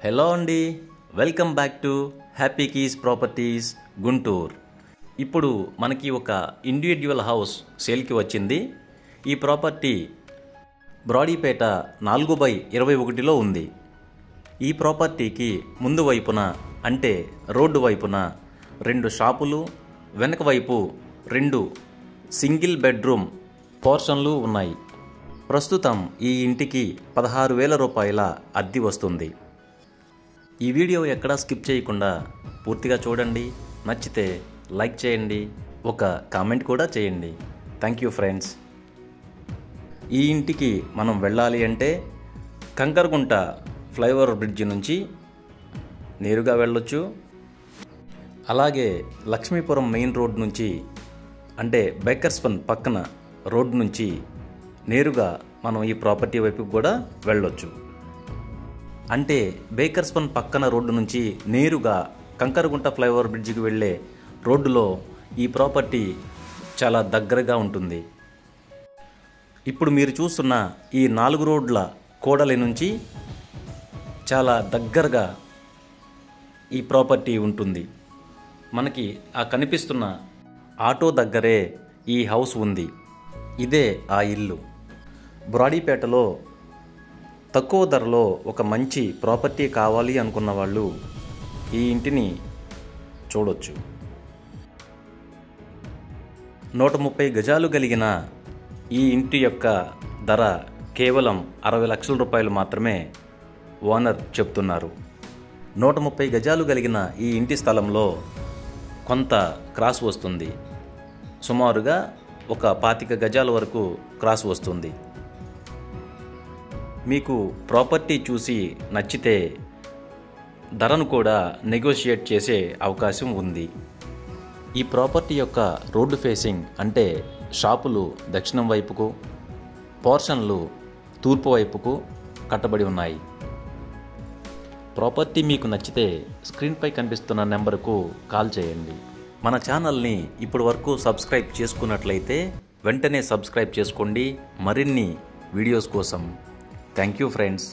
Hello అండి, welcome back to happy keys properties Guntur. ఇప్పుడు మనకి ఒక ఇండివిడ్యువల్ హౌస్ సేల్కి వచ్చింది. ఈ ప్రాపర్టీ బ్రాడీపేట 4/21లో ఉంది. ఈ ప్రాపర్టీకి ముందు వైపున అంటే రోడ్డు వైపున 2 షాపులు, వెనక వైపు 2 సింగిల్ బెడ్రూమ్ పోర్షన్లు ఉన్నాయి. ప్రస్తుతం ఈ ఇంటికి 16,000 రూపాయల అద్దె వస్తుంది. ఈ వీడియో ఎక్కడా స్కిప్ చేయకుండా పూర్తిగా చూడండి. నచ్చితే లైక్ చేయండి, ఒక కామెంట్ కూడా చేయండి. Thank you friends. ఈ ఇంటికి మనం వెళ్ళాలి అంటే కంకరగుంట ఫ్లైఓవర్ బ్రిడ్జి నుంచి నేరుగా వెళ్ళొచ్చు. అలాగే లక్ష్మీపురం మెయిన్ రోడ్ నుంచి అంటే బేకర్స్ ఫన్ పక్కన రోడ్ నుంచి నేరుగా మనం ఈ ప్రాపర్టీ వైపుకి కూడా వెళ్ళొచ్చు. అంటే బేకర్స్ ఫన్ పక్కన రోడ్డు నుంచి నేరుగా కంకరగుంట ఫ్లైఓవర్ బ్రిడ్జికి వెళ్ళే రోడ్డులో ఈ ప్రాపర్టీ చాలా దగ్గరగా ఉంటుంది. ఇప్పుడు మీరు చూస్తున్న ఈ 4 రోడ్ల కూడలి నుంచి చాలా దగ్గరగా ఈ ప్రాపర్టీ ఉంటుంది. మనకి ఆ కనిపిస్తున్న ఆటో దగ్గరే ఈ హౌస్ ఉంది. ఇదే ఆ ఇల్లు. బ్రాడీపేటలో తక్కువ ధరలో ఒక మంచి ప్రాపర్టీ కావాలి అనుకున్న వాళ్ళు ఈ ఇంటిని చూడొచ్చు. 130 గజాలు కలిగిన ఈ ఇంటి యొక్క ధర కేవలం 60 లక్షల రూపాయలు మాత్రమే ఓనర్ చెప్తున్నారు. 130 గజాలు కలిగిన ఈ ఇంటి స్థలంలో కొంత క్రాస్ వస్తుంది. సుమారుగా ఒక 25 గజాల వరకు క్రాస్ వస్తుంది. మీకు ప్రాపర్టీ చూసి నచ్చితే ధరను కూడా నెగోషియేట్ చేసే అవకాశం ఉంది. ఈ ప్రాపర్టీ యొక్క రోడ్డు ఫేసింగ్ అంటే షాపులు దక్షిణం వైపుకు, పోర్షన్లు తూర్పు వైపుకు కట్టబడి ఉన్నాయి. ప్రాపర్టీ మీకు నచ్చితే స్క్రీన్పై కనిపిస్తున్న నెంబర్కు కాల్ చేయండి. మన ఛానల్ని ఇప్పటి వరకు సబ్స్క్రైబ్ చేసుకున్నట్లయితే వెంటనే సబ్స్క్రైబ్ చేసుకోండి మరిన్ని వీడియోస్ కోసం. Thank you friends.